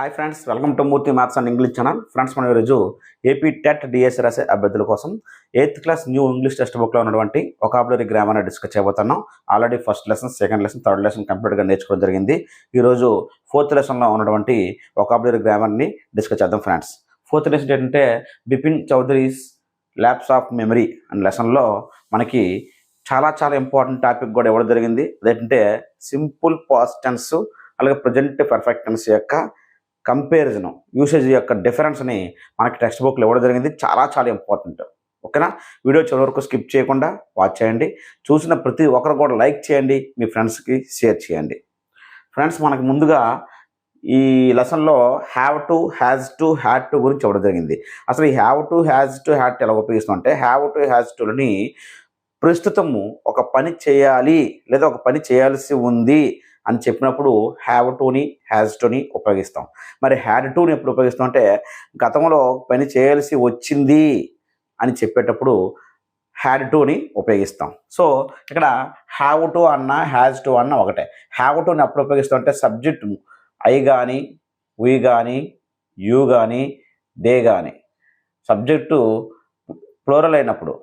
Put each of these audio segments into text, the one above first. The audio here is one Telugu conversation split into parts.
Hi friends, welcome to Murthy maths and English channel. Friends, మనం ఈరోజు ఏపీ టెట్ డిఎస్సి రాసే అభ్యర్థుల కోసం 8th class new English text బుక్లో ఉన్నటువంటి వొకాబులరీ గ్రామర్ని డిస్కస్ చేయబోతున్నాం. Already first lesson, second lesson, third lesson కంప్లీట్గా నేర్చుకోవడం జరిగింది. ఈరోజు 4th లెసన్లో ఉన్నటువంటి వొకాబులరీ గ్రామర్ని డిస్కస్ చేద్దాం ఫ్రెండ్స్. 4th లెసన్ ఏంటంటే Bipin Chowdharys lapse of memory అనే లెసన్లో మనకి చాలా ఇంపార్టెంట్ టాపిక్ కూడా ఇవ్వడం జరిగింది. అదేంటంటే సింపుల్ పాస్ట్ టెన్స్ అలాగే ప్రజెంట్ పర్ఫెక్ట్ టెన్స్ యొక్క కంపారిజన్ యూసేజ్ యొక్క డిఫరెన్స్ని మనకి టెక్స్ట్ బుక్లో ఇవ్వడం జరిగింది. చాలా ఇంపార్టెంట్. ఓకేనా? వీడియో చివరి వరకు స్కిప్ చేయకుండా వాచ్ చేయండి. చూసిన ప్రతి ఒక్కరు కూడా లైక్ చేయండి, మీ ఫ్రెండ్స్కి షేర్ చేయండి. ఫ్రెండ్స్, మనకు ముందుగా ఈ లెసన్లో have to, has to, had to గురించి ఇవ్వడం జరిగింది. అసలు ఈ have to, has to, had to ఎలా ఉపయోగిస్తాం అంటే హ్యావ్ టు, హ్యాజ్ టులని ప్రస్తుతము ఒక పని చేయాలి లేదా ఒక పని చేయాల్సి ఉంది అని చెప్పినప్పుడు హ్యావ్ టుని, హ్యాజ్ టుని ఉపయోగిస్తాం. మరి హ్యాడ్ టుని ఎప్పుడు ఉపయోగిస్తాం అంటే గతంలో పని చేయాల్సి వచ్చింది అని చెప్పేటప్పుడు హ్యాడ్ టుని ఉపయోగిస్తాం. సో ఇక్కడ హ్యావ్ టు అన్న హ్యాజ్ టు అన్న ఒకటే. హ్యావ్ టుని ఎప్పుడు ఉపయోగిస్తాం అంటే సబ్జెక్టు ఐ కానీ, వీ కానీ, యూ కానీ, దే కానీ సబ్జెక్టు ప్లూరల్ అయినప్పుడు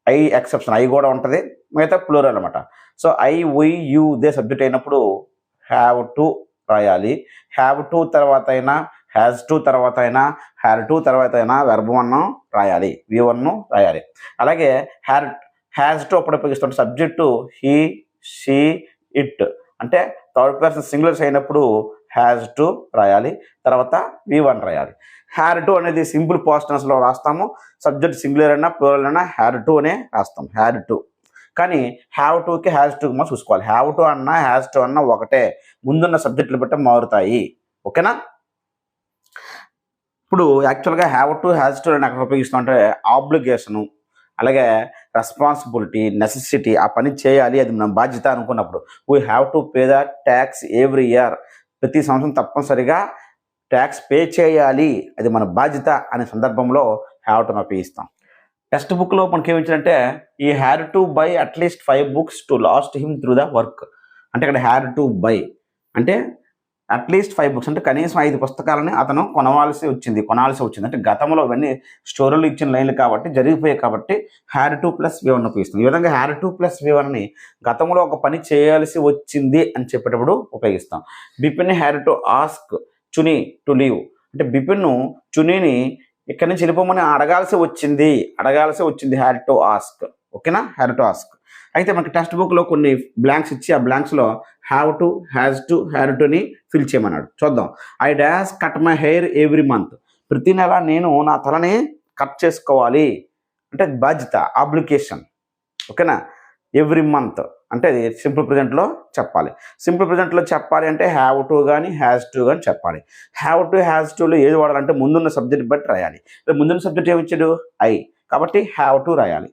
ఐ ఎక్సెప్షన్, ఐ కూడా ఉంటుంది, మిగతా ప్లూరల్ అనమాట. So I, we, you, they subject అయినప్పుడు హ్యావ్ టు రాయాలి. హ్యావ్ టు తర్వాత అయినా, హ్యాజ్ టు తర్వాత అయినా, హ్యాడ్ టు తర్వాత అయినా వెర్బ్ వన్ రాయాలి, వి వన్ రాయాలి. అలాగే హ్యాజ్ టు అప్పుడు ఉపయోగిస్తుంటే సబ్జెక్టు హీ, షీ, ఇట్ అంటే థర్డ్ పర్సన్ సింగులర్స్ అయినప్పుడు హ్యాజ్ టు రాయాలి, తర్వాత వి వన్ రాయాలి. హ్యాడ్ టు అనేది సింపుల్ పాస్ట్ టెన్స్లో రాస్తాము. సబ్జెక్ట్ సింగులర్ అయినా ప్లూరల్ అయినా హ్యాడ్ టు అనే రాస్తాం, హ్యాడ్ టు. కానీ హ్యావ్ టుకి హ్యాజ్ టు మనం చూసుకోవాలి. హ్యావ్ టు అన్నా హ్యాజ్ టు అన్నా ఒకటే, ముందున్న సబ్జెక్టులు బట్టి మారుతాయి. ఓకేనా? ఇప్పుడు యాక్చువల్గా హ్యావ్ టు, హ్యాజ్ టు అని ఎక్కడ ఉపయోగిస్తాం అంటే ఆబ్లిగేషను, అలాగే రెస్పాన్సిబిలిటీ, నెసెసిటీ, ఆ పని చేయాలి, అది మన బాధ్యత అనుకున్నప్పుడు we have to pay the tax every year, ప్రతి సంవత్సరం తప్పనిసరిగా ట్యాక్స్ పే చేయాలి, అది మన బాధ్యత అనే సందర్భంలో హ్యావ్ టును ఉపయోగిస్తాం. టెక్స్ట్ బుక్లో మనకి ఏమిచ్చారంటే ఈ had to buy at least 5 books to last him through the work. అంటే ఇక్కడ హ్యాడ్ టు బై అంటే అట్లీస్ట్ 5 books అంటే కనీసం 5 పుస్తకాలని అతను కొనాల్సి వచ్చింది. అంటే గతంలో ఇవన్నీ స్టోరీలు ఇచ్చిన లైన్లు కాబట్టి, జరిగిపోయాయి కాబట్టి had to plus V one ఉపయోగిస్తాం. ఈ విధంగా హ్యాడ్ టు ప్లస్ వి వన్ని గతంలో ఒక పని చేయాల్సి వచ్చింది అని చెప్పేటప్పుడు ఉపయోగిస్తాం. Bipin had to ask Chuni to leave అంటే బిపిన్ చునీని ఇక్కడి నుంచి వెళ్ళిపోమని అడగాల్సి వచ్చింది, హ్యాడ్ టు ఆస్క్. ఓకేనా? Had to ask. అయితే మనకి టెక్స్ట్ బుక్లో కొన్ని బ్లాంక్స్ ఇచ్చి ఆ బ్లాంక్స్లో have to, has to, had టుని ఫిల్ చేయమన్నాడు. చూద్దాం. I dash cut my hair every month. ప్రతి నెల నేను నా తలని కట్ చేసుకోవాలి అంటే బాధ్యత, ఆబ్లికేషన్. ఓకేనా? ఎవ్రీ మంత్ అంటే అది సింపుల్ ప్రజెంట్లో చెప్పాలి. సింపుల్ ప్రజెంట్లో చెప్పాలి అంటే హ్యావ్ టు కానీ హ్యాజ్ టు కానీ చెప్పాలి. హ్యావ్ టు, హ్యాజ్ టులో ఏది వాడాలంటే ముందున్న సబ్జెక్ట్ బట్టి రాయాలి. ముందున్న సబ్జెక్ట్ ఏమిచ్చాడు? ఐ, కాబట్టి హ్యావ్ టు రాయాలి.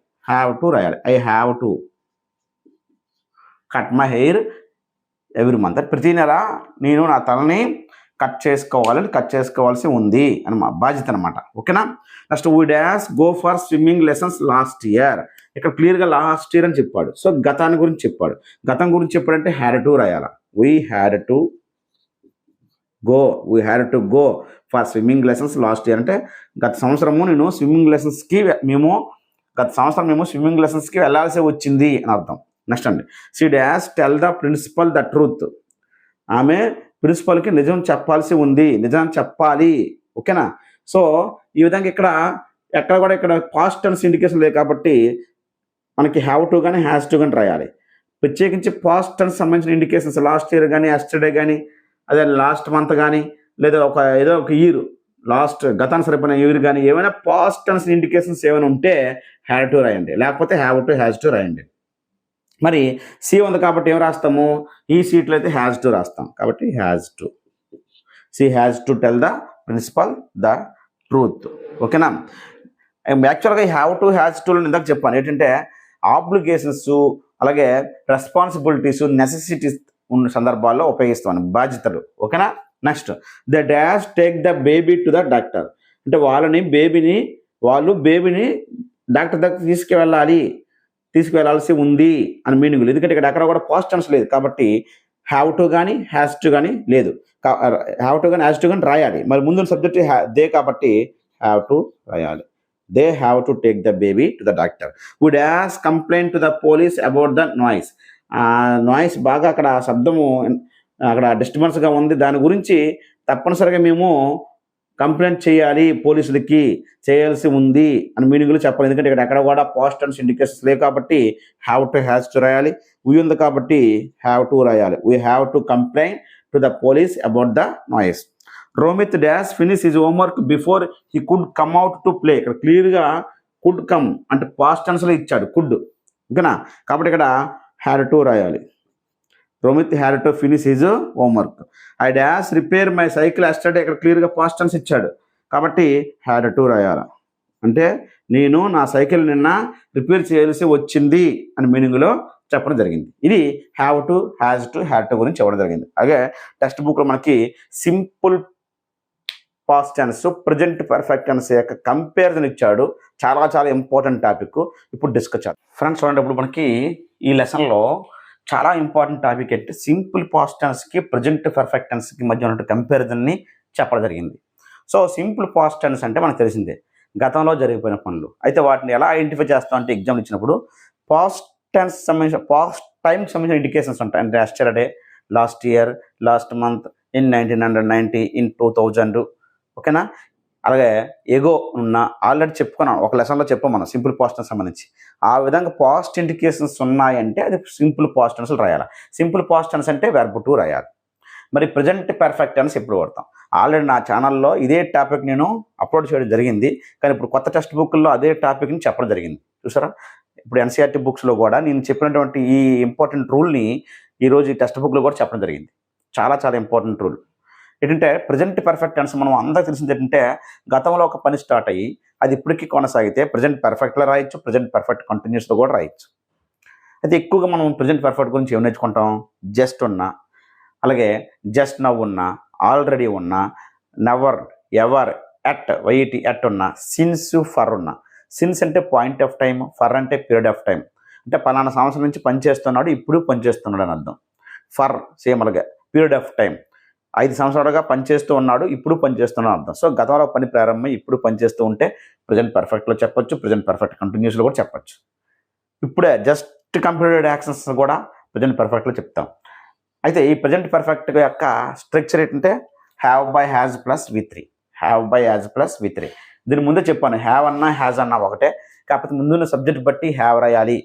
I have to cut my hair every month. ప్రతి నెల నేను నా తలని కట్ చేసుకోవాల్సి ఉంది అని మా బాధ్యత అనమాట. ఓకేనా? Next we dash go for swimming lessons last year. ఇక్కడ క్లియర్గా లాస్ట్ ఇయర్ అని చెప్పాడు. సో గతాన్ని గురించి చెప్పాడు. గతం గురించి చెప్పాడంటే హ్యాడ్ టు రాయాల. We had to go for swimming lessons last year అంటే గత సంవత్సరం మేము స్విమ్మింగ్ లెసన్స్కి వెళ్ళాల్సి వచ్చింది అని అర్థం. నెక్స్ట్ అండి, she dash tell the principal the truth. ఆమె ప్రిన్సిపల్కి నిజం చెప్పాలి. ఓకేనా? సో ఈ విధంగా ఎక్కడ కూడా ఇక్కడ పాస్ట్ టెన్స్ ఇండికేషన్ లేదు కాబట్టి మనకి హ్యావ్ టు కానీ హ్యాజ్ టు కానీ రాయాలి. ప్రత్యేకించి పాస్ట్ టెన్స్ సంబంధించిన ఇండికేషన్స్ లాస్ట్ ఇయర్ కానీ, ఎస్టర్డే కానీ, అదే లాస్ట్ మంత్ కానీ, లేదా ఏదో ఒక ఇయర్ లాస్ట్ గతాన్ని సరిపోయిన ఇయర్ కానీ ఏమైనా పాస్ట్ టెన్స్ ఇండికేషన్స్ ఏమైనా ఉంటే హ్యాడ్ టు రాయండి, లేకపోతే హ్యావ్ టు, హ్యాజ్ టు రాయండి. మరి సి ఉంది కాబట్టి ఏం రాస్తాము? ఈ సీట్లో అయితే హ్యాజ్ టు రాస్తాం కాబట్టి has to. She has to tell the principal the truth. ఓకేనా? యాక్చువల్గా ఈ హ్యావ్ టు, హ్యాజ్ టు ఇందాక చెప్పాను ఏంటంటే ఆబ్లిగేషన్స్, అలాగే రెస్పాన్సిబిలిటీస్, నెసెసిటీస్ ఉన్న సందర్భాల్లో ఉపయోగిస్తాను, బాధ్యతలు. ఓకేనా? Next the dash take the baby to the doctor అంటే వాళ్ళు బేబీని డాక్టర్ దగ్గర తీసుకువెళ్ళాల్సి ఉంది అని మీనింగ్. ఎందుకంటే ఇక్కడ ఎక్కడ కూడా పాస్ట్ టెన్స్ లేదు కాబట్టి హ్యావ్ టు కానీ హ్యాస్ టు కానీ లేదు. హ్యావ్ టు కానీ హ్యాస్ టు కానీ రాయాలి. మరి ముందు సబ్జెక్ట్ దే కాబట్టి హ్యావ్ టు రాయాలి. They have to take the baby to the doctor. Would as complaint to the police about the noise. Noise బాగా అక్కడ శబ్దము అక్కడ డిస్టర్బెన్స్గా ఉంది, దాని గురించి తప్పనిసరిగా మేము కంప్లైంట్ చేయాలి, పోలీసులకి చేయాల్సి ఉంది అని మీనింగ్లో చెప్పాలి. ఎందుకంటే ఇక్కడ ఎక్కడ కూడా పాస్ట్ టెన్స్ ఇండికేషన్స్ లేవు కాబట్టి హ్యావ్ టు హ్యాస్ టు రాయాలి. వీ ఉంది కాబట్టి హ్యావ్ టు రాయాలి. We have to complaint to the police about the noise. Romit dash finish his homework before he could come out to play. ఇక్కడ క్లియర్గా కుడ్ కమ్ అంటే పాస్ట్ టెన్స్లో ఇచ్చాడు కుడ్, ఓకేనా. కాబట్టి ఇక్కడ హ్యాడ్ టు రాయాలి. Romit had to finish his homework. I dash repair my cycle yesterday. ఇక్కడ క్లియర్గా పాస్ట్ టెన్స్ ఇచ్చాడు కాబట్టి హ్యాడ్ టు రాయాలి. అంటే నేను నా సైకిల్ నిన్న రిపేర్ చేయాల్సి వచ్చింది అని మీనింగ్లో చెప్పడం జరిగింది. ఇది have to, has to, had to గురించి చెప్పడం జరిగింది. అలాగే టెక్స్ట్ బుక్లో మనకి simple past tense, present perfect tense యొక్క కంపారిజన్ ఇచ్చాడు. చాలా చాలా ఇంపార్టెంట్ టాపిక్. ఇప్పుడు డిస్కస్ చేద్దాం ఫ్రెండ్స్. చూడండి, ఇప్పుడు మనకి ఈ లెసన్లో చాలా ఇంపార్టెంట్ టాపిక్ అంటే సింపుల్ పాస్ట్ టెన్స్కి ప్రజెంట్ పర్ఫెక్ట్ టెన్స్కి మధ్య ఉన్న కంపారిజన్ని చెప్పడం జరిగింది. సో సింపుల్ పాస్ట్ టెన్స్ అంటే మనకు తెలిసిందే, గతంలో జరిగిపోయిన పనులు. అయితే వాటిని ఎలా ఐడెంటిఫై చేస్తాం అంటే ఎగ్జామ్ ఇచ్చినప్పుడు పాస్ట్ టెన్స్ సంబంధించిన పాస్ట్ టైంకి సంబంధించిన ఇండికేషన్స్ ఉంటాయి. అంటే yesterday, last year, last month, in 1990, in 2000, ఓకేనా. అలాగే ఎగో ఉన్న ఆల్రెడీ చెప్పుకున్నాం, ఒక లెసన్లో చెప్పాం మనం సింపుల్ పాస్ట్ టెన్స్ సంబంధించి. ఆ విధంగా పాస్ట్ ఇండికేషన్స్ ఉన్నాయంటే అది సింపుల్ పాస్ట్ టెన్స్లు రాయాలి. సింపుల్ పాస్ట్ టెన్స్ అంటే వెర్బ్ టు రాయాలి. మరి ప్రజెంట్ పర్ఫెక్ట్ టెన్స్ ఎప్పుడు వాడతాం? ఆల్రెడీ నా ఛానల్లో ఇదే టాపిక్ నేను అప్లోడ్ చేయడం జరిగింది, కానీ ఇప్పుడు కొత్త టెక్స్ట్ బుక్లో అదే టాపిక్ని చెప్పడం జరిగింది. చూసారా, ఇప్పుడు ఎన్సీఆర్టీ బుక్స్లో కూడా నేను చెప్పినటువంటి ఈ ఇంపార్టెంట్ రూల్ని ఈరోజు ఈ టెక్స్ట్ బుక్లో కూడా చెప్పడం జరిగింది. చాలా చాలా ఇంపార్టెంట్ రూల్ ఏంటంటే ప్రజెంట్ పర్ఫెక్ట్ టెన్స్ మనం అందరికీ తెలిసింది ఏంటంటే గతంలో ఒక పని స్టార్ట్ అయ్యి అది ఇప్పటికీ కొనసాగితే ప్రజెంట్ పర్ఫెక్ట్లో రాయొచ్చు, ప్రజెంట్ పర్ఫెక్ట్ కంటిన్యూస్లో కూడా రాయొచ్చు. అయితే ఎక్కువగా మనం ప్రజెంట్ పర్ఫెక్ట్ గురించి ఏం నేర్చుకుంటాం? జస్ట్ ఉన్నా, అలాగే జస్ట్ నవ్ ఉన్నా, ఆల్రెడీ ఉన్నా, never, ever, at, YT at ఉన్నా, సిన్స్, ఫర్ ఉన్నా. సిన్స్ అంటే పాయింట్ ఆఫ్ టైం, ఫర్ అంటే పీరియడ్ ఆఫ్ టైం. అంటే పలానా సంవత్సరం నుంచి పనిచేస్తున్నాడు, ఇప్పుడు పనిచేస్తున్నాడు అని అర్థం. ఫర్ సేమ్ అలాగే పీరియడ్ ఆఫ్ టైం, 5 సంవత్సరాలుగా పనిచేస్తూ ఉన్నాడు, ఇప్పుడు పనిచేస్తున్నాడు అర్థం. సో గతంలో పని ప్రారంభమై ఇప్పుడు పనిచేస్తూ ఉంటే ప్రజెంట్ పర్ఫెక్ట్లో చెప్పొచ్చు, ప్రజెంట్ పర్ఫెక్ట్ కంటిన్యూస్లో కూడా చెప్పొచ్చు. ఇప్పుడే జస్ట్ కంప్లీటెడ్ యాక్షన్స్ కూడా ప్రజెంట్ పర్ఫెక్ట్లో చెప్తాం. అయితే ఈ ప్రజెంట్ పర్ఫెక్ట్ యొక్క స్ట్రక్చర్ ఏంటంటే have by has plus V3. Have by has plus V3. దీని ముందే చెప్పాను, హ్యావ్ అన్నా హ్యాజ్ అన్నా ఒకటే, కాకపోతే ముందున్న సబ్జెక్ట్ బట్టి హ్యావ్ రాయాలి,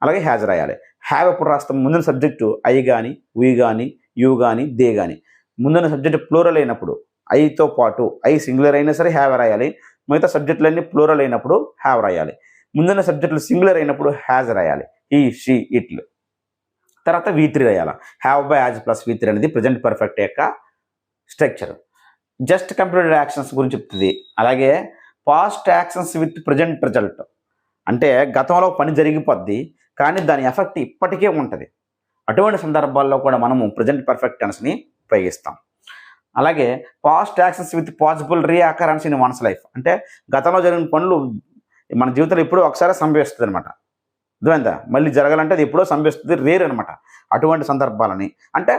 అలాగే హ్యాజ్ రాయాలి. హ్యావ్ ఎప్పుడు రాస్తాం? ముందున్న సబ్జెక్టు ఐ కానీ, వీ కానీ, యూ కానీ, దే కానీ. ముందున్న సబ్జెక్ట్ ప్లూరల్ అయినప్పుడు ఐతో పాటు ఐ సింగులర్ అయినా సరే హ్యావ్ రాయాలి, మిగతా సబ్జెక్టులన్నీ ప్లూరల్ అయినప్పుడు హ్యావ్ రాయాలి. ముందున్న సబ్జెక్టులు సింగులర్ అయినప్పుడు హ్యాజ్ రాయాలి, ఈ, షీ, ఇట్లు. తర్వాత V3 రాయాలి. Have by has plus V3 అనేది ప్రజెంట్ పర్ఫెక్ట్ యొక్క స్ట్రక్చర్. జస్ట్ కంప్లీటెడ్ యాక్షన్స్ గురించి చెప్తుంది. అలాగే past actions with present result అంటే గతంలో పని జరిగిపోద్ది కానీ దాని ఎఫెక్ట్ ఇప్పటికే ఉంటుంది. అటువంటి సందర్భాల్లో కూడా మనము ప్రజెంట్ పర్ఫెక్ట్ టెన్స్ని ఉపయోగిస్తాం. అలాగే past actions with possible reoccurrence in one's life అంటే గతంలో జరిగిన పనులు మన జీవితంలో ఎప్పుడో ఒకసారి సంభవిస్తుంది అనమాట. అర్థమైందా? మళ్ళీ జరగాలంటే అది ఎప్పుడో సంభవిస్తుంది, రేర్ అనమాట. అటువంటి సందర్భాలని అంటే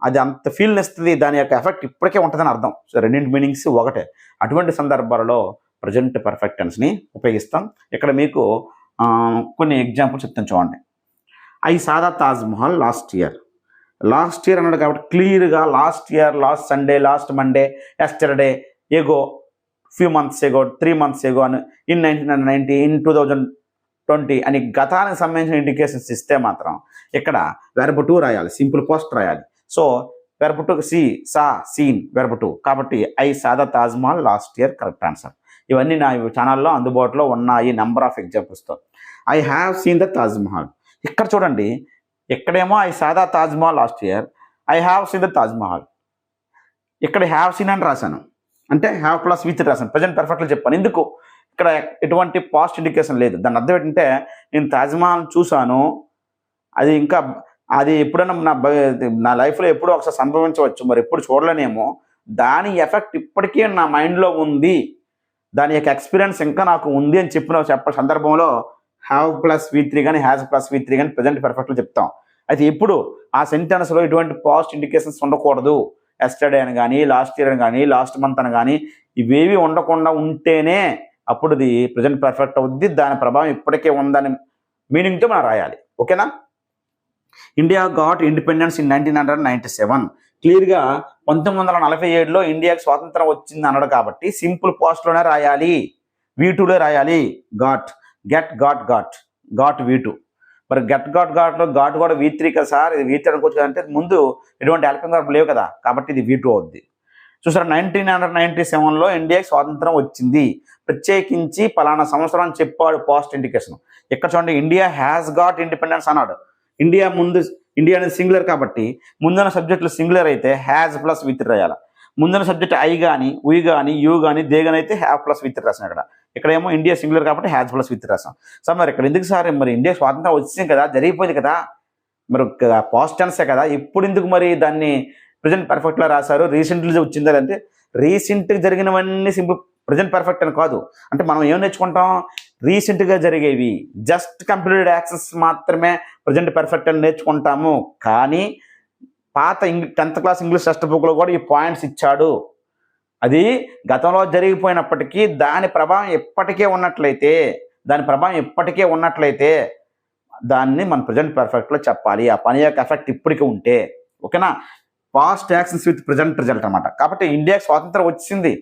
అది అంత ఫీల్ని ఇస్తుంది, దాని యొక్క ఎఫెక్ట్ ఇప్పటికే ఉంటుందని అర్థం. సో రెండింటి మీనింగ్స్ ఒకటే. అటువంటి సందర్భాలలో ప్రజెంట్ పర్ఫెక్ట్ టెన్స్ని ఉపయోగిస్తాం. ఇక్కడ మీకు కొన్ని ఎగ్జాంపుల్స్ చెప్తాను చూడండి. I saw the Taj Mahal last year. Last year అన్నాడు కాబట్టి క్లియర్గా last year, last Sunday, last Monday, yesterday, ago, few months ago, 3 months ago అని, ఇన్ 1990, ఇన్ 2020 అని గతానికి సంబంధించిన ఇండికేషన్స్ ఇస్తే మాత్రం ఇక్కడ వెర్బ్ టు రాయాలి, సింపుల్ పాస్ట్ రాయాలి. So verb two see, saw, seen, verb two. కాబట్టి I saw the Taj Mahal last year correct answer. ఇవన్నీ నా ఛానల్లో అందుబాటులో ఉన్నాయి నెంబర్ ఆఫ్ ఎగ్జాంపుల్స్తో. I have seen the Taj Mahal. ఇక్కడ చూడండి, ఇక్కడేమో I saw the Taj Mahal last year, I have seen the Taj Mahal. ఇక్కడ హ్యావ్ సీన్ అని రాశాను అంటే హ్యావ్ ప్లస్ V3 రాశాను, ప్రజెంట్ పర్ఫెక్ట్లో చెప్పాను. ఎందుకు? ఇక్కడ ఎటువంటి పాస్ట్ ఇండికేషన్ లేదు. దాని అర్థం ఏంటంటే నేను తాజ్ మహల్ చూశాను, అది ఇంకా అది ఎప్పుడైనా నా లైఫ్లో ఎప్పుడో ఒకసారి సంభవించవచ్చు, మరి ఎప్పుడు చూడలేనేమో. దాని ఎఫెక్ట్ ఇప్పటికే నా మైండ్లో ఉంది, దాని యొక్క ఎక్స్పీరియన్స్ ఇంకా నాకు ఉంది అని చెప్పిన సందర్భంలో హ్యావ్ ప్లస్ V3 కానీ హ్యాజ్ ప్లస్ V3 కానీ ప్రజెంట్ పర్ఫెక్ట్లో చెప్తాం. అయితే ఇప్పుడు ఆ సెంటెన్స్లో ఎటువంటి పాస్ట్ ఇండికేషన్స్ ఉండకూడదు. ఎస్టర్డే అని కానీ, లాస్ట్ ఇయర్ అని కానీ, లాస్ట్ మంత్ అని కానీ ఇవేవి ఉండకుండా ఉంటేనే అప్పుడు ఇది ప్రజెంట్ పర్ఫెక్ట్ అవుద్ది. దాని ప్రభావం ఇప్పటికే ఉందని మీనింగ్తో మనం రాయాలి. ఓకేనా? India got independence in 1997. క్లియర్గా 1947లో ఇండియాకి స్వాతంత్రం వచ్చింది అన్నాడు కాబట్టి సింపుల్ పాస్ట్లోనే రాయాలి. V2లో రాయాలి. Got, get, got V2. మరి గెట్ గాట్లో గాట్ కూడా V3 కదా సార్, ఇది V3 అనుకోవచ్చు కదంటే ముందు ఎటువంటి హెల్పింగ్ వర్బ్ లేవు కదా, కాబట్టి ఇది V2 అవుద్ది. చూసారా, 1997లో ఇండియాకి స్వాతంత్రం వచ్చింది, ప్రత్యేకించి పలానా సంవత్సరం అని చెప్పాడు పాస్ట్ ఇండికేషన్. ఇక్కడ చూడండి, ఇండియా హ్యాస్ గాట్ ఇండిపెండెన్స్ అన్నాడు. ఇండియా అనేది సింగులర్ కాబట్టి ముందున్న సబ్జెక్టులు సింగులర్ అయితే హ్యాజ్ ప్లస్ V3 రాయాలి. ముందున్న సబ్జెక్ట్ ఐ కానీ, ఉయ్ కానీ, యూ కానీ, దే కానీ అయితే హ్యావ్ ప్లస్ V3 రాసాం. ఇక్కడేమో ఇండియా సింగులర్ కాబట్టి హ్యాజ్ ప్లస్ V3 రాసాం. సార్ మరి ఇక్కడ ఎందుకు సార్, మరి ఇండియా స్వాతంత్రం వచ్చింది కదా, జరిగిపోయింది కదా, మరి పాస్ట్ టెన్సే కదా, ఇప్పుడు ఎందుకు మరి దాన్ని ప్రజెంట్ పర్ఫెక్ట్లో రాశారు? రీసెంట్గా వచ్చిందా అంటే రీసెంట్గా జరిగినవన్నీ సింపుల్ ప్రజెంట్ పర్ఫెక్ట్ అని కాదు. అంటే మనం ఏం నేర్చుకుంటాం, రీసెంట్గా జరిగేవి జస్ట్ కంప్లీటెడ్ యాక్సెస్ మాత్రమే ప్రజెంట్ పర్ఫెక్ట్ అని నేర్చుకుంటాము. కానీ పాత 10th క్లాస్ ఇంగ్లీష్ టెక్స్ట్ బుక్లో కూడా ఈ పాయింట్స్ ఇచ్చాడు. అది గతంలో జరిగిపోయినప్పటికీ దాని ప్రభావం ఎప్పటికే ఉన్నట్లయితే దాన్ని మన ప్రజెంట్ పర్ఫెక్ట్లో చెప్పాలి. ఆ పని యొక్క ఎఫెక్ట్ ఇప్పటికే ఉంటే. ఓకేనా? Past actions with present result అనమాట. కాబట్టి ఇండియాకి స్వాతంత్రం వచ్చింది,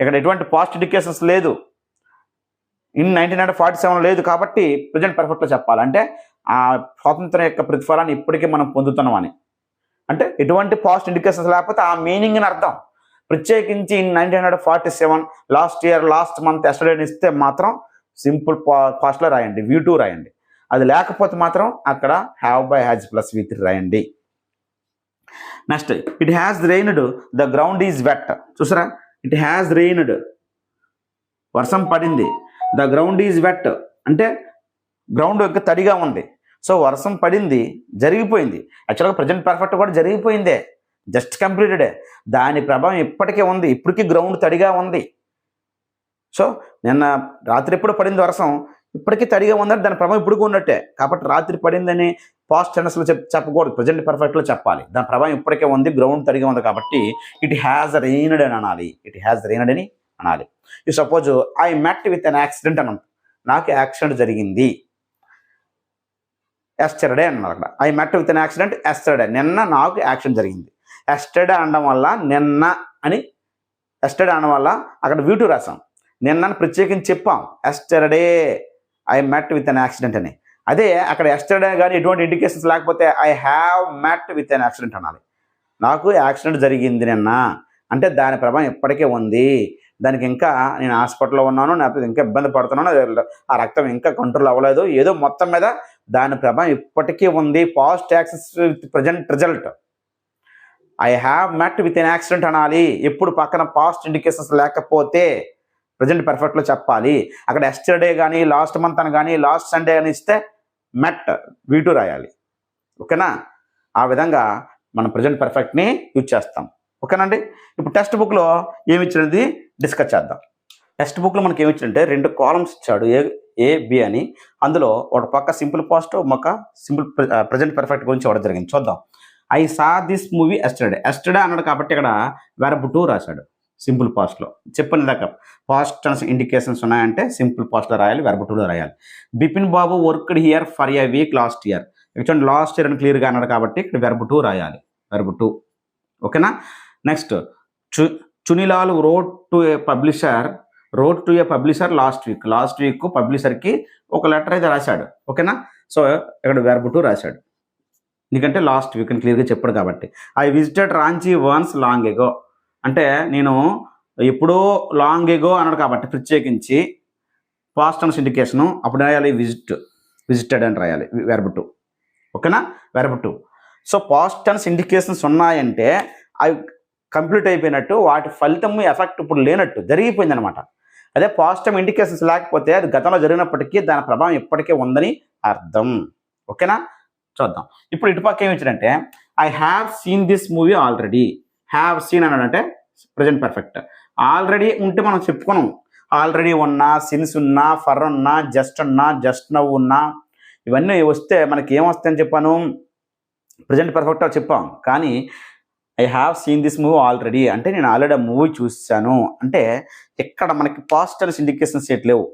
ఇక్కడ ఎటువంటి పాస్ట్ ఇండికేషన్స్ లేదు, ఇన్ 1947 లేదు, కాబట్టి ప్రజెంట్ పర్ఫెక్ట్లో చెప్పాలి. అంటే ఆ స్వాతంత్రం యొక్క ప్రతిఫలాన్ని ఇప్పటికే మనం పొందుతున్నామని. అంటే ఎటువంటి పాస్ట్ ఇండికేషన్స్ లేకపోతే ఆ మీనింగ్ అని అర్థం. ప్రత్యేకించి in 1947, last year, last month, yesterday ఇస్తే మాత్రం సింపుల్ పాస్ట్లో రాయండి, V2 రాయండి. అది లేకపోతే మాత్రం అక్కడ have by has plus V3 రాయండి. Next, it has rained, the ground is wet. చూసారా, ఇట్ హ్యాస్ రెయిన్డ్, వర్షం పడింది, ద గ్రౌండ్ ఈజ్ వెట్ అంటే గ్రౌండ్ యొక్క తడిగా ఉంది. సో వర్షం పడింది, జరిగిపోయింది. యాక్చువల్గా ప్రజెంట్ పర్ఫెక్ట్ కూడా జరిగిపోయిందే, జస్ట్ కంప్లీటెడే. దాని ప్రభావం ఇప్పటికే ఉంది, ఇప్పటికీ గ్రౌండ్ తడిగా ఉంది. సో నిన్న రాత్రి ఎప్పుడు పడింది వర్షం, ఇప్పటికీ తడిగా ఉందంటే దాని ప్రభావం ఇప్పుడు ఉన్నట్టే. కాబట్టి రాత్రి పడిందని పాస్ట్ టెన్స్లో చెప్పకూడదు, ప్రజెంట్ పర్ఫెక్ట్లో చెప్పాలి. దాని ప్రభావం ఇప్పటికే ఉంది, గ్రౌండ్ తడిగా ఉంది కాబట్టి ఇట్ హ్యాస్ రెయిన్డ్ అని అనాలి. ఈ suppose I met with an accident అన్నాం, నాకు యాక్సిడెంట్ జరిగింది. ఎస్టర్డే అన్నారు అక్కడ. I met with an accident yesterday, నిన్న నాకు యాక్సిడెంట్ జరిగింది. ఎస్టర్డే అనడం వల్ల నిన్న అని, ఎస్టర్డే అనడం వల్ల అక్కడ V2 రాసాం. నిన్నని ప్రత్యేకించి చెప్పాం, yesterday I met with an accident అని. అదే అక్కడ ఎస్టర్డే కానీ ఎటువంటి ఇండికేషన్స్ లేకపోతే I have met with an accident అనాలి. నాకు యాక్సిడెంట్ జరిగింది నిన్న అంటే దాని ప్రభావం ఇప్పటికే ఉంది, దానికి ఇంకా నేను హాస్పిటల్లో ఉన్నాను, లేకపోతే ఇంకా ఇబ్బంది పడుతున్నాను, ఆ రక్తం ఇంకా కంట్రోల్ అవ్వలేదు, ఏదో మొత్తం మీద దాని ప్రభావం ఇప్పటికీ ఉంది. Past access with present result. I have met with an accident అనాలి. ఎప్పుడు పక్కన పాస్ట్ ఇండికేషన్స్ లేకపోతే ప్రజెంట్ పర్ఫెక్ట్లో చెప్పాలి. అక్కడ ఎస్టర్డే కానీ, లాస్ట్ మంత్ అని కానీ, లాస్ట్ సండే అని ఇస్తే మెట్ V2 రాయాలి. ఓకేనా? ఆ విధంగా మనం ప్రజెంట్ పర్ఫెక్ట్ని యూజ్ చేస్తాం. ఓకేనండి? ఇప్పుడు టెక్స్ట్ బుక్లో ఏమి ఇచ్చినది డిస్కస్ చేద్దాం. టెక్స్ట్ బుక్లో మనకి ఏమి ఇచ్చాడంటే 2 కాలమ్స్ ఇచ్చాడు, ఏ బి అని. అందులో ఒక పక్క సింపుల్ పాస్ట్, ఒక సింపుల్ ప్రజెంట్ పర్ఫెక్ట్ గురించి ఇవ్వడం జరిగింది. చూద్దాం. I saw this movie yesterday అన్నాడు కాబట్టి ఇక్కడ verb to రాశాడు సింపుల్ పాస్ట్లో. చెప్పండి ఇందాక పాస్ట్ టెన్స్ ఇండికేషన్స్ ఉన్నాయంటే సింపుల్ పాస్ట్లో రాయాలి, verb to రాయాలి. Bipin Babu worked here for a week last year. చూడండి, లాస్ట్ ఇయర్ అని క్లియర్గా అన్నాడు కాబట్టి ఇక్కడ verb to రాయాలి, verb to. ఓకేనా? Next, Chunilal wrote to a publisher last week పబ్లిషర్కి ఒక లెటర్ అయితే రాశాడు. ఓకేనా? సో ఇక్కడ verb to రాశాడు, ఎందుకంటే లాస్ట్ వీక్ అని క్లియర్గా చెప్పాడు కాబట్టి. I visited Ranchi once long ago అంటే నేను ఎప్పుడో లాంగ్ ఎగో అన్నాడు కాబట్టి ప్రత్యేకించి పాస్ట్ టెన్స్ ఇండికేషను అప్పుడు రాయాలి విజిటెడ్ అని రాయాలి, verb to. ఓకేనా? verb to. So past tense indications ఉన్నాయంటే అవి కంప్లీట్ అయిపోయినట్టు, వాటి ఫలితం ఎఫెక్ట్ ఇప్పుడు లేనట్టు, జరిగిపోయింది అనమాట. అదే పాస్ట్ టైం ఇండికేషన్స్ లేకపోతే అది గతంలో జరిగినప్పటికీ దాని ప్రభావం ఇప్పటికే ఉందని అర్థం. ఓకేనా? చూద్దాం. ఇప్పుడు ఇటుపక్క ఏమి ఇచ్చాడంటే I have seen this movie already. Have seen అన్నాడంటే ప్రజెంట్ పర్ఫెక్ట్. ఆల్రెడీ ఉంటే మనం చెప్పుకున్నాం, ఆల్రెడీ ఉన్నా, సిన్స్ ఉన్నా, ఫర్ ఉన్నా, జస్ట్ ఉన్నా, జస్ట్ నవ్ ఉన్నా, ఇవన్నీ వస్తే మనకి ఏమొస్తాయని చెప్పాను, ప్రజెంట్ పర్ఫెక్ట్ చెప్పాం, కానీ I have seen this movie already అంటే నేను ఆల్రెడీ ఆ మూవీ చూసాను అంటే ఇక్కడ మనకి పాస్ట్ అనేసి ఇండికేషన్స్ ఎట్ లేవు.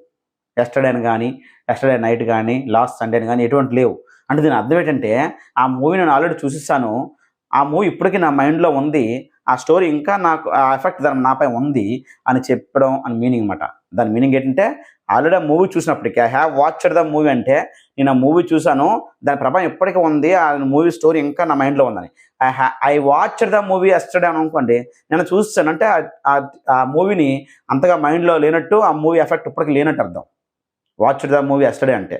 ఎస్టర్డే అని కానీ, ఎస్టర్డే నైట్ కానీ, లాస్ట్ సండే అని కానీ ఎటువంటి లేవు. అంటే దీని అర్థం ఏంటంటే ఆ మూవీ నేను ఆల్రెడీ చూసిస్తాను, ఆ మూవీ ఇప్పటికీ నా మైండ్లో ఉంది, ఆ స్టోరీ ఇంకా నాకు ఆ ఎఫెక్ట్ నాపై ఉంది అని చెప్పడం అని మీనింగ్ అన్నమాట. దాని మీనింగ్ ఏంటంటే ఆల్రెడీ ఆ మూవీ చూసినప్పటికీ I have watched the movie అంటే నేను ఆ మూవీ చూశాను, దాని ప్రభావం ఎప్పటికీ ఉంది, ఆ మూవీ స్టోరీ ఇంకా నా మైండ్లో ఉందని. I watched the movie yesterday అని అనుకోండి, నేను చూస్తాను అంటే ఆ మూవీని అంతగా మైండ్లో లేనట్టు, ఆ మూవీ ఎఫెక్ట్ ఇప్పటికీ లేనట్టు అర్థం. వాచ్డ్ ద మూవీ ఎస్టర్డే అంటే.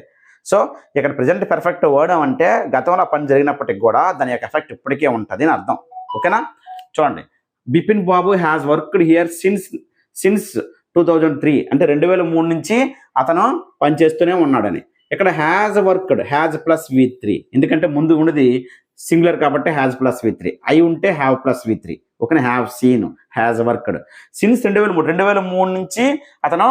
సో ఇక్కడ ప్రజెంట్ పర్ఫెక్ట్ వర్డ్ అంటే గతంలో పని జరిగినప్పటికి కూడా దాని యొక్క ఎఫెక్ట్ ఇప్పటికే ఉంటుంది అని అర్థం. ఓకేనా, చూడండి. బిపిన్ బాబు హ్యాస్ వర్క్డ్ హియర్ సిన్స్ 2003 అంటే 2003 నుంచి అతను పనిచేస్తూనే ఉన్నాడని. ఇక్కడ has worked, has plus V3 ఎందుకంటే ముందు ఉన్నది సింగులర్ కాబట్టి హ్యాజ్ ప్లస్ V3, అయి ఉంటే హ్యావ్ ప్లస్ V3. ఓకేనా, have seen, has worked since 2003 నుంచి అతను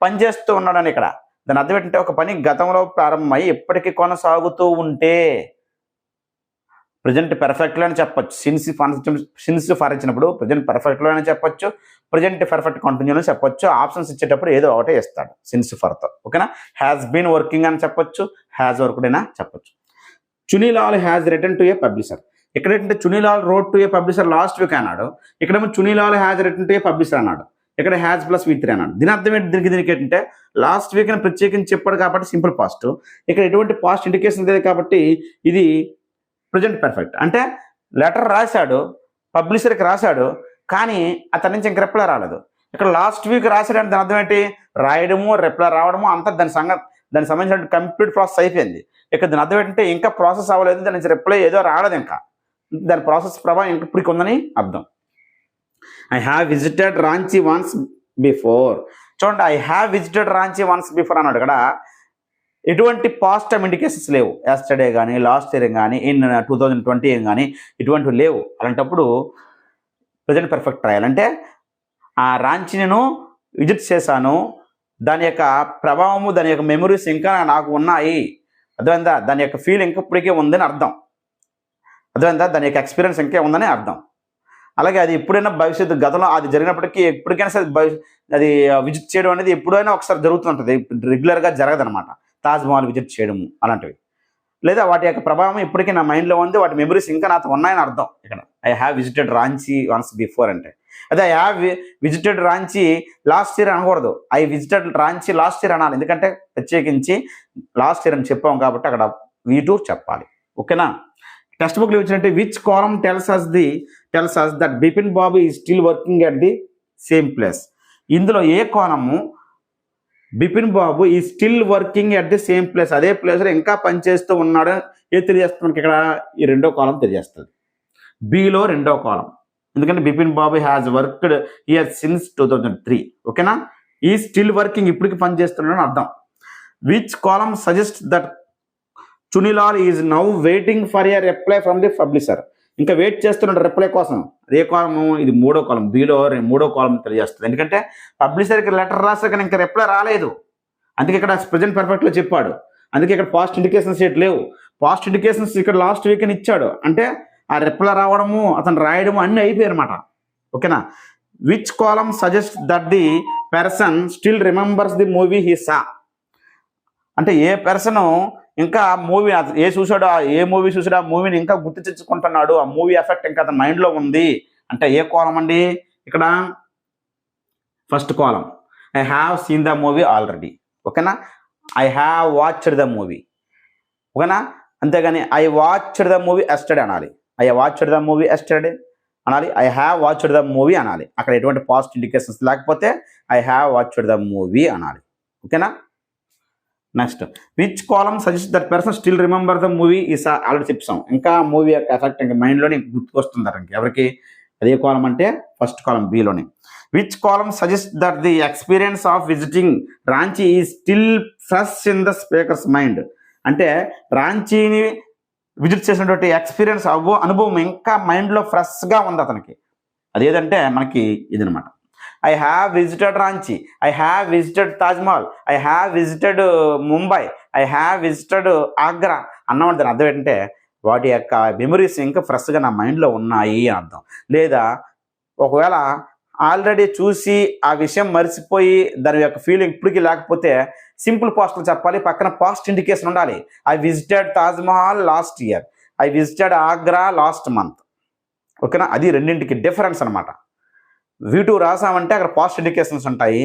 పనిచేస్తూ ఉన్నాడని. ఇక్కడ దాని అర్థం ఏంటంటే ఒక పని గతంలో ప్రారంభమై ఎప్పటికీ కొనసాగుతూ ఉంటే ప్రజెంట్ పర్ఫెక్ట్లో అని చెప్పొచ్చు. సిన్స్ ఫర్ ఇచ్చినప్పుడు ప్రజెంట్ పర్ఫెక్ట్లో అని చెప్పొచ్చు, ప్రజెంట్ పర్ఫెక్ట్ కంటిన్యూ అని చెప్పొచ్చు. ఆప్షన్స్ ఇచ్చేటప్పుడు ఏదో ఒకటే ఇస్తాడు సిన్స్ ఫర్తో. ఓకేనా, హ్యాస్ బీన్ వర్కింగ్ అని చెప్పొచ్చు, హ్యాస్ వర్క్డ్ అయినా చెప్పొచ్చు. Chunilal has return to a publisher. ఇక్కడ ఏంటంటే Chunilal road to a publisher last week అన్నాడు, ఇక్కడేమో Chunilal has return to a publisher అన్నాడు, ఇక్కడ హ్యాస్ ప్లస్ V3 అన్నాడు. దీని అర్థం ఏంటి? దీనికి ఏంటంటే లాస్ట్ వీక్ అని ప్రత్యేకించి చెప్పాడు కాబట్టి సింపుల్ పాస్ట్, ఇక్కడ ఎటువంటి పాస్ట్ ఇండికేషన్ లేదు కాబట్టి ఇది ప్రజెంట్ పర్ఫెక్ట్. అంటే లెటర్ రాశాడు, పబ్లిషర్కి రాశాడు, కానీ అతని నుంచి ఇంక రిప్లై రాలేదు. ఇక్కడ లాస్ట్ వీక్ రాశాడంటే దాని అర్థం ఏంటి? రాయడము, రిప్లై రావడము అంతా దానికి సంబంధించిన కంప్లీట్ ప్రాసెస్ అయిపోయింది. ఇక్కడ దాని అర్థం ఏంటంటే ఇంకా ప్రాసెస్ అవ్వలేదు, దాని నుంచి రిప్లై ఏదో రాలేదు, ఇంకా దాని ప్రాసెస్ ప్రభావం ఇంకా ఇప్పటికి ఉందని అర్థం. I have visited Ranchi once before. చూడండి, I have visited Ranchi once before అన్నాడు. ఇక్కడ ఎటువంటి పాస్ట్ టైం ఇండికేషన్స్ లేవు. ఎస్టర్డే కానీ, లాస్ట్ ఇయర్ కానీ, ఇన్ 2020 కానీ ఇటువంటివి లేవు. అలాంటప్పుడు ప్రజెంట్ పర్ఫెక్ట్ రాయాలంటే ఆ రాంచీ నేను విజిట్ చేశాను, దాని యొక్క ప్రభావము, దాని యొక్క మెమరీస్ ఇంకా నాకు ఉన్నాయి, అర్థమైందా? దాని యొక్క ఫీల్ ఇంకా ఇప్పటికే ఉందని అర్థం, అర్థమైందా? దాని యొక్క ఎక్స్పీరియన్స్ ఇంకే ఉందని అర్థం. అలాగే అది ఎప్పుడైనా భవిష్యత్తు గతంలో అది జరిగినప్పటికీ ఎప్పటికైనా సరే అది విజిట్ చేయడం అనేది ఎప్పుడైనా ఒకసారి జరుగుతుంటుంది, రెగ్యులర్గా జరగదనమాట. తాజ్మహల్ విజిట్ చేయడము అలాంటివి, లేదా వాటి యొక్క ప్రభావం ఇప్పటికీ నా మైండ్లో ఉంది, వాటి మెమరీస్ ఇంకా నాతో ఉన్నాయని అర్థం. ఇక్కడ I have visited Ranchi once before అంటే అదే I have visited Ranchi last year అనకూడదు, I visited Ranchi last year అనాలి. ఎందుకంటే ప్రత్యేకించి లాస్ట్ ఇయర్ అని చెప్పాం కాబట్టి అక్కడ V2 చెప్పాలి. ఓకేనా, టెక్స్ట్ బుక్లో ఇచ్చినట్టు which column tells us that Bipin Babu is still working at the same place. ఇందులో ఏ కాలము బిపిన్ బాబు ఈ still working at the same place, అదే ప్లేస్లో ఇంకా పనిచేస్తూ ఉన్నాడు ఏది తెలియజేస్తుంది మనకి? ఇక్కడ ఈ రెండో కాలం తెలియజేస్తుంది, బిలో రెండో కాలం. ఎందుకంటే బిపిన్ బాబు హ్యాస్ వర్క్డ్ హియర్ సిన్స్ 2003. ఓకేనా, ఈ స్టిల్ వర్కింగ్ ఇప్పటికి పనిచేస్తున్నాడు అని అర్థం. Which column suggest that Chunilal is now waiting for a reply from the publisher. ఇంకా వెయిట్ చేస్తున్నాడు రిప్లై కోసం. అదే కాలము, ఇది మూడో కాలం, బిలో మూడో కాలం తెలియజేస్తుంది. ఎందుకంటే పబ్లిషర్కి లెటర్ రాస్తే కానీ ఇంకా రిప్లై రాలేదు, అందుకే ఇక్కడ ప్రజెంట్ పర్ఫెక్ట్లో చెప్పాడు. అందుకే ఇక్కడ పాస్ట్ ఇండికేషన్స్ ఏట్ లేవు. పాస్ట్ ఇండికేషన్స్ ఇక్కడ లాస్ట్ వీక్ అని ఇచ్చాడు అంటే ఆ రిప్లై రావడము, అతను రాయడము అన్నీ అయిపోయాయి అనమాట. ఓకేనా, which column suggest that the person still remembers the movie he saw. అంటే ఏ పర్సన్ ఇంకా మూవీ ఏ మూవీ చూసాడో ఆ మూవీని ఇంకా గుర్తు తెచ్చుకుంటున్నాడు, ఆ మూవీ ఎఫెక్ట్ ఇంకా అతని మైండ్లో ఉంది అంటే ఏ కాలం అండి? ఇక్కడ first column, I have seen the movie already. ఓకేనా, I have watched the movie. ఓకేనా, అంతేగాని I watched the movie yesterday అనాలి, I watched the movie yesterday అనాలి, I have watched the movie అనాలి. అక్కడ ఎటువంటి పాస్ట్ ఇండికేషన్స్ లేకపోతే I have watched the movie అనాలి. ఓకేనా, next which column suggest that person still remember the movie is already చెప్పాం. ఇంకా మూవీ యొక్క ఎఫెక్ట్ ఇంకా మైండ్లోనే గుర్తుకొస్తుంటారు. ఎవరికి? అదే కాలం అంటే ఫస్ట్ కాలం బిలోనే. Which column suggest that the experience of visiting Ranchi is still fresh in the speaker's mind. అంటే రాంచీని విజిట్ చేసినటువంటి ఎక్స్పీరియన్స్ అనుభవం ఇంకా మైండ్లో ఫ్రెష్గా ఉంది అతనికి. అదేదంటే మనకి ఇది అనమాట. I have visited Ranchi, I have visited Taj Mahal, I have visited Mumbai, I have visited Agra అన్నమాట. దాని అర్థం ఏంటంటే వాటి యొక్క మెమరీస్ ఇంకా ఫ్రెష్గా నా మైండ్లో ఉన్నాయి అని అర్థం. లేదా ఒకవేళ ఆల్రెడీ చూసి ఆ విషయం మర్చిపోయి దాని యొక్క ఫీలింగ్ ఇప్పటికీ లేకపోతే సింపుల్ పాస్ట్లో చెప్పాలి, పక్కన పాస్ట్ ఇండికేషన్ ఉండాలి. I visited Taj Mahal last year, I visited Agra last month. ఓకేనా, అది రెండింటికి డిఫరెన్స్ అనమాట. V2 రాసామంటే అక్కడ పాస్ట్ ఇండికేషన్స్ ఉంటాయి,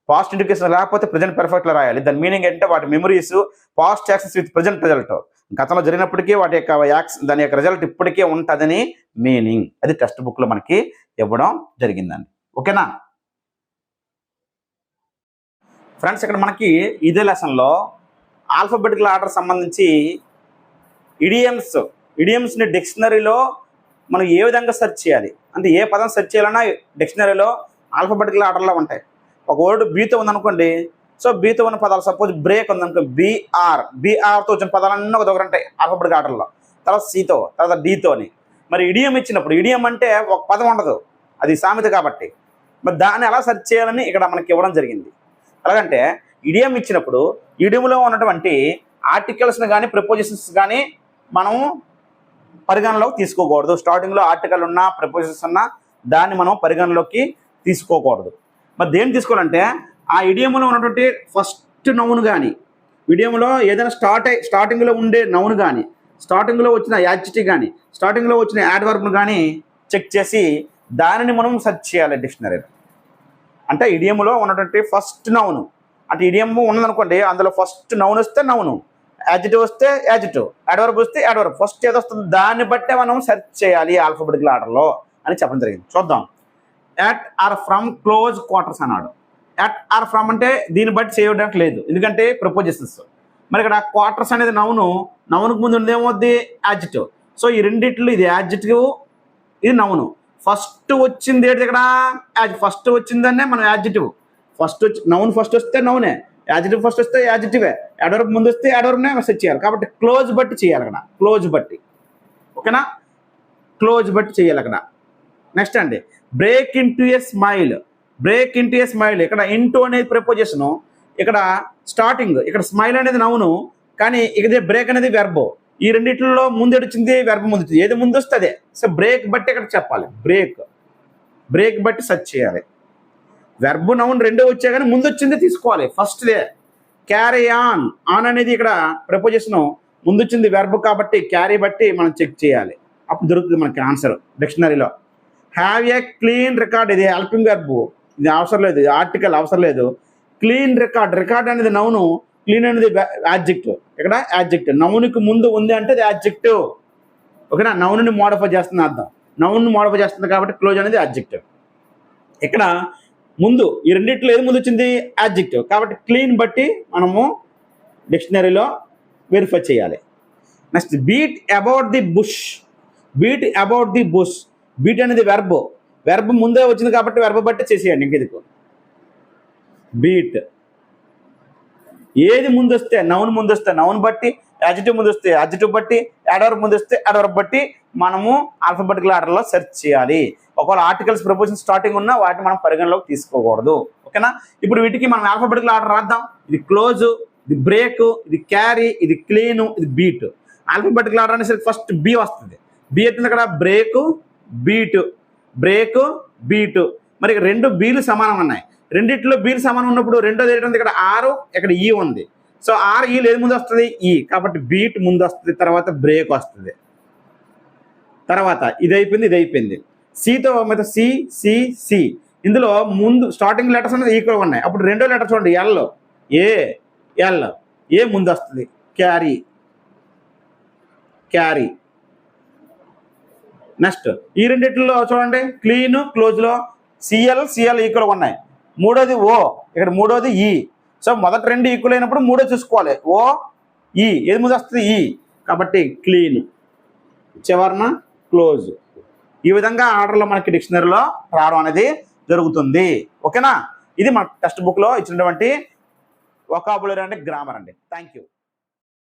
పాస్ట్ ఇండికేషన్ లేకపోతే ప్రజెంట్ పర్ఫెక్ట్లో రాయాలి. దాని మీనింగ్ ఏంటంటే వాటి memories past access with present result, గతంలో జరిగినప్పటికీ వాటి యొక్క దాని యొక్క రిజల్ట్ ఇప్పటికే ఉంటుందని మీనింగ్. అది టెక్స్ట్ బుక్లో మనకి ఇవ్వడం జరిగిందండి. ఓకేనా ఫ్రెండ్స్, ఇక్కడ మనకి ఇదే లెసన్లో ఆల్ఫాబెటికల్ ఆర్డర్ సంబంధించి ఇడియమ్స్ని డిక్షనరీలో మనం ఏ విధంగా సెర్చ్ చేయాలి, అంటే ఏ పదం సెర్చ్ చేయాలన్నా డిక్షనరీలో ఆల్ఫాబెటికల్ ఆర్డర్లో ఉంటాయి. ఒక వర్డ్ బీతో ఉందనుకోండి, సో బీతో ఉన్న పదాలు, సపోజ్ బ్రేక్ ఉందనుకో బీఆర్తో వచ్చిన పదాలన్నీ ఒక దగ్గర ఉంటాయి ఆల్ఫాబెటికల్ ఆర్డర్లో. తర్వాత సితో, తర్వాత డీతోని. మరి ఇడియం ఇచ్చినప్పుడు, ఇడియం అంటే ఒక పదం ఉండదు, అది సామెత కాబట్టి, మరి దాన్ని ఎలా సెర్చ్ చేయాలని ఇక్కడ మనకి ఇవ్వడం జరిగింది. ఎలాగంటే ఇడియం ఇచ్చినప్పుడు ఇడియంలో ఉన్నటువంటి ఆర్టికల్స్ని కానీ ప్రిపోజిషన్స్ కానీ మనం పరిగణలోకి తీసుకోకూడదు. స్టార్టింగ్లో ఆర్టికల్ ఉన్నా ప్రిపోజిషన్స్ ఉన్నా దాన్ని మనం పరిగణలోకి తీసుకోకూడదు. మరి దేన్ని తీసుకోవాలంటే ఆ ఇడియంలో ఉన్నటువంటి ఫస్ట్ నౌన్ కానీ, ఇడియంలో ఏదైనా స్టార్టింగ్లో ఉండే నౌన్ కానీ, స్టార్టింగ్లో వచ్చిన యాడ్జెక్టివ్ కానీ, స్టార్టింగ్లో వచ్చిన యాడ్వర్బ్ను కానీ చెక్ చేసి దానిని మనం సెర్చ్ చేయాలి డిక్షనరీలో. అంటే ఇడియంలో ఉన్నటువంటి ఫస్ట్ నౌను, అంటే ఇడియం ఉన్నదనుకోండి, అందులో ఫస్ట్ నౌన్ వస్తే నౌను, యాడ్జెక్టివ్ వస్తే యాడ్జెక్టివ్, యాడ్వర్బ్ వస్తే యాడ్వర్బ్, ఫస్ట్ ఏది వస్తుంది దాన్ని బట్టే మనం సెర్చ్ చేయాలి ఆల్ఫాబెటికల్ ఆర్డర్లో అని చెప్పడం జరిగింది. చూద్దాం. At or from close quarters అన్నాడు. యాట్ ఆర్ ఫ్రమ్ అంటే దీన్ని బట్టి చేయడానికి లేదు, ఎందుకంటే ప్రపోజిషన్స్. మరి ఇక్కడ క్వార్టర్స్ అనేది నౌనుకు ముందు ఏమవుద్ది యాడ్జెక్టివ్. సో ఈ రెండిట్లో ఇది యాడ్జెక్టివ్, ఇది నౌను. ఫస్ట్ వచ్చింది ఏంటి ఇక్కడ, ఫస్ట్ వచ్చిందనే మనం యాడ్జెక్టివ్. నౌన్ ఫస్ట్ వస్తే నౌనే, యాడ్జెక్టివ్ ఫస్ట్ వస్తే యాడ్జెక్టివే, యాడ్వర్బ్ ముందు వస్తే యాడ్వర్బ్నే సెర్చ్ చేయాలి. కాబట్టి క్లోజ్ బట్టి చేయాలి అక్కడ, క్లోజ్ బట్టి. ఓకేనా, క్లోజ్ బట్టి చేయాలి అక్కడ. నెక్స్ట్ అండి, break into a smile. Break into a smile, ఇక్కడ ఇంటూ అనేది ప్రిపోజిషను, ఇక్కడ స్టార్టింగ్, ఇక్కడ స్మైల్ అనేది నౌను, కానీ ఇదే బ్రేక్ అనేది వెర్బ్. ఈ రెండిట్లో ముందు వచ్చింది వెర్బ్ ముందు, ఏది ముందు వస్తే అదే. సో బ్రేక్ బట్టి ఇక్కడ చెప్పాలి, బ్రేక్ బట్టి సెర్చ్ చేయాలి. వెర్బ్ నౌన్ రెండో వచ్చే కానీ ముందు వచ్చింది తీసుకోవాలి, ఫస్ట్దే. క్యారీ ఆన్ అనేది ఇక్కడ ప్రపోజిషను, ముందు వచ్చింది వెర్బ్ కాబట్టి క్యారీ బట్టి మనం చెక్ చేయాలి, అప్పుడు దొరుకుతుంది మనకి ఆన్సర్ డిక్షనరీలో. హ్యావ్ ఏ క్లీన్ రికార్డ్, ఇది హెల్పింగ్ వెర్బ్, ఇది అవసరం లేదు, ఇది ఆర్టికల్ అవసరం లేదు. క్లీన్ రికార్డ్ అనేది నౌను, క్లీన్ అనేది యాడ్జెక్టివ్. ఇక్కడ యాడ్జెక్టివ్, నౌన్కి ముందు ఉంది అంటే అది యాడ్జెక్టివ్. ఓకేనా, నౌన్ని మోడిఫై చేస్తుంది అర్థం, నౌన్ని మోడిఫై చేస్తుంది కాబట్టి క్లోజ్ అనేది యాడ్జెక్టివ్. ఇక్కడ ముందు ఈ రెండిట్లో ఏది ముందు వచ్చింది యాడ్జెక్టివ్, కాబట్టి క్లీన్ బట్టి మనము డిక్షనరీలో వెరిఫై చేయాలి. Next, beat about the bush. Beat అనేది వెర్బ్ ముందే వచ్చింది కాబట్టి వెర్బ్ బట్టి చేసేయండి. ఇంకెందుకు బీట్, ఏది ముందు వస్తే నౌన్ ముందు వస్తే నౌన్ బట్టి, యాడ్జెక్టివ్ ముందు వస్తే యాడ్జెక్టివ్ బట్టి, యాడ్వర్బ్ ముందు వస్తే యాడ్వర్బ్ బట్టి మనము ఆల్ఫాబెటికల్ ఆర్డర్లో సెర్చ్ చేయాలి. ఒకవేళ ఆర్టికల్స్ ప్రపోజిషన్ స్టార్టింగ్ ఉన్నా వాటిని మనం పరిగణలోకి తీసుకోకూడదు. ఓకేనా, ఇప్పుడు వీటికి మనం ఆల్ఫాబెటికల్ ఆర్డర్ రాద్దాం. ఇది క్లోజ్, ఇది బ్రేక్, ఇది క్యారీ, ఇది క్లీన్, ఇది బీట్. ఆల్ఫాబెటికల్ ఆర్డర్ అనేసరికి ఫస్ట్ బి వస్తుంది. బి అవుతుంది ఇక్కడ బ్రేక్ బీట్. మరి రెండు బీలు సమానం ఉన్నాయి, రెండిట్లో బీలు సమానం ఉన్నప్పుడు రెండోది ఏంటంటే ఇక్కడ ఆరు, ఇక్కడ ఈ ఉంది. సో ఆర్ ఈలు ఏది ముందు వస్తుంది ఈ, కాబట్టి బీట్ ముందు వస్తుంది, తర్వాత బ్రేక్ వస్తుంది. తర్వాత ఇది అయిపోయింది. సితో మీద సి. ఇందులో ముందు స్టార్టింగ్ లెటర్స్ అనేది ఈక్వల్ ఉన్నాయి. అప్పుడు రెండో లెటర్ చూడండి, ఏ ముందు వస్తుంది, క్యారీ. నెక్స్ట్ ఈ రెండిట్లో చూడండి, క్లీన్ క్లోజ్లో సిఎల్ ఈక్వల్ ఉన్నాయి. మూడోది ఓ, ఇక్కడ మూడోది ఈ. సో మొదటి రెండు ఈక్వల్ అయినప్పుడు మూడో చూసుకోవాలి, ఓ ఈ, ఏది ముందు వస్తుంది ఈ, కాబట్టి క్లీన్, చివరన క్లోజ్. ఈ విధంగా ఆర్డర్లో మనకి డిక్షనరీలో రావడం అనేది జరుగుతుంది. ఓకేనా, ఇది మన టెక్స్ట్ బుక్లో ఇచ్చినటువంటి వొకాబులరీ అంటే గ్రామర్ అండి. Thank you.